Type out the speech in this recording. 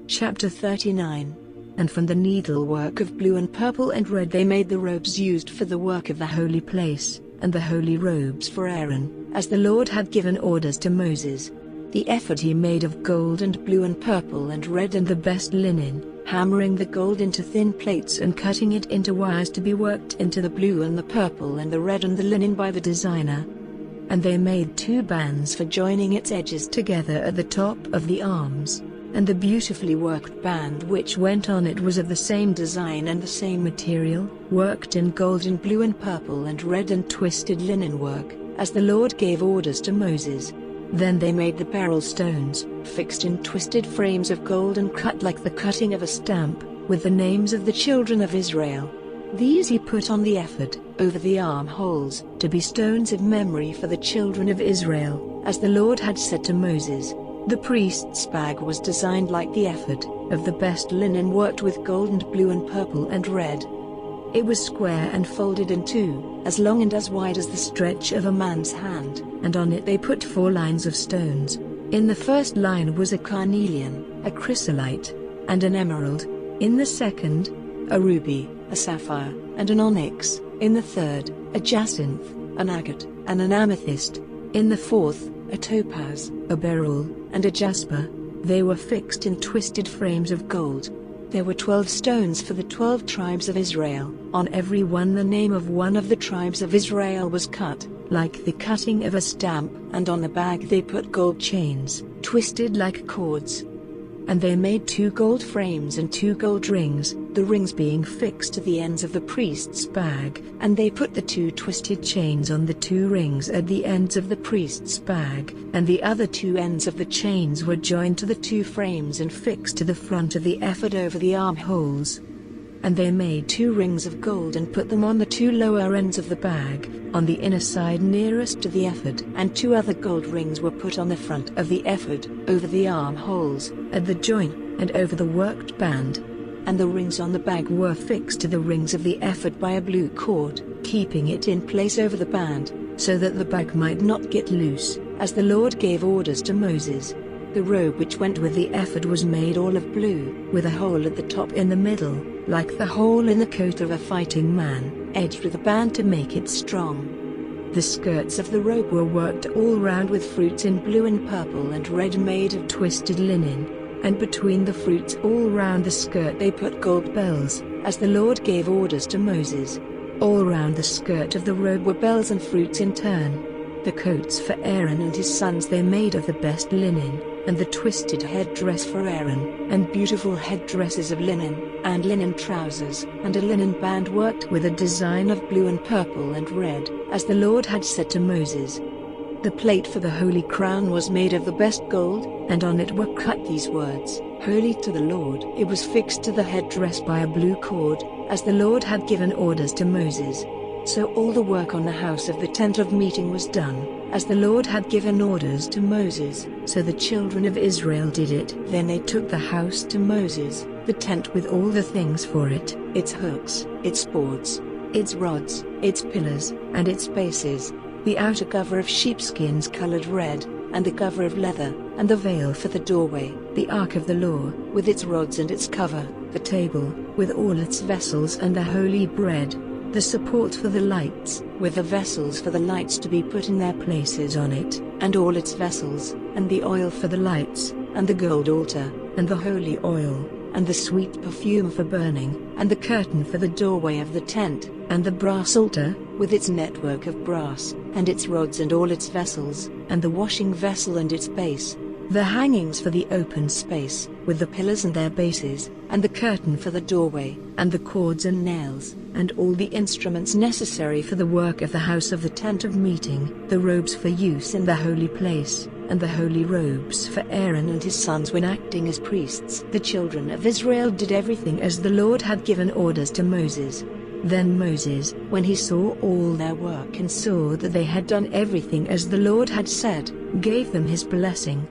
Chapter 39. And from the needlework of blue and purple and red they made the robes used for the work of the holy place, and the holy robes for Aaron, as the Lord had given orders to Moses. The ephod he made of gold and blue and purple and red and the best linen, hammering the gold into thin plates and cutting it into wires to be worked into the blue and the purple and the red and the linen by the designer. And they made 2 bands for joining its edges together at the top of the arms, and the beautifully worked band which went on it was of the same design and the same material, worked in gold and blue and purple and red and twisted linen work, as the Lord gave orders to Moses. Then they made the beryl stones, fixed in twisted frames of gold and cut like the cutting of a stamp, with the names of the children of Israel. These he put on the ephod, over the armholes, to be stones of memory for the children of Israel, as the Lord had said to Moses. The priest's bag was designed like the ephod, of the best linen worked with gold and blue and purple and red. It was square and folded in 2, as long and as wide as the stretch of a man's hand, and on it they put 4 lines of stones. In the first line was a carnelian, a chrysolite, and an emerald. In the second, a ruby, a sapphire, and an onyx. In the third, a jacinth, an agate, and an amethyst. In the fourth, a topaz, a beryl, and a jasper. They were fixed in twisted frames of gold. There were 12 stones for the 12 tribes of Israel. On every one the name of one of the tribes of Israel was cut, like the cutting of a stamp, and on the bag they put gold chains, twisted like cords. And they made 2 gold frames and 2 gold rings, the rings being fixed to the ends of the priest's bag, and they put the 2 twisted chains on the 2 rings at the ends of the priest's bag, and the other 2 ends of the chains were joined to the 2 frames and fixed to the front of the ephod over the armholes. And they made 2 rings of gold and put them on the 2 lower ends of the bag, on the inner side nearest to the ephod. And 2 other gold rings were put on the front of the ephod, over the armholes, at the joint, and over the worked band. And the rings on the bag were fixed to the rings of the ephod by a blue cord, keeping it in place over the band, so that the bag might not get loose, as the Lord gave orders to Moses. The robe which went with the ephod was made all of blue, with a hole at the top in the middle, like the hole in the coat of a fighting man, edged with a band to make it strong. The skirts of the robe were worked all round with fruits in blue and purple and red made of twisted linen, and between the fruits all round the skirt they put gold bells, as the Lord gave orders to Moses. All round the skirt of the robe were bells and fruits in turn. The coats for Aaron and his sons they made of the best linen, and the twisted headdress for Aaron, and beautiful headdresses of linen, and linen trousers, and a linen band worked with a design of blue and purple and red, as the Lord had said to Moses. The plate for the holy crown was made of the best gold, and on it were cut these words, Holy to the Lord. It was fixed to the headdress by a blue cord, as the Lord had given orders to Moses. So all the work on the house of the tent of meeting was done, as the Lord had given orders to Moses. So the children of Israel did it. Then they took the house to Moses, the tent with all the things for it, its hooks, its boards, its rods, its pillars, and its bases, the outer cover of sheepskins colored red, and the cover of leather, and the veil for the doorway, the ark of the law, with its rods and its cover, the table, with all its vessels and the holy bread, the support for the lights, with the vessels for the lights to be put in their places on it, and all its vessels, and the oil for the lights, and the gold altar, and the holy oil, and the sweet perfume for burning, and the curtain for the doorway of the tent, and the brass altar, with its network of brass, and its rods and all its vessels, and the washing vessel and its base, the hangings for the open space, with the pillars and their bases, and the curtain for the doorway, and the cords and nails, and all the instruments necessary for the work of the house of the tent of meeting, the robes for use in the holy place, and the holy robes for Aaron and his sons when acting as priests. The children of Israel did everything as the Lord had given orders to Moses. Then Moses, when he saw all their work and saw that they had done everything as the Lord had said, gave them his blessing.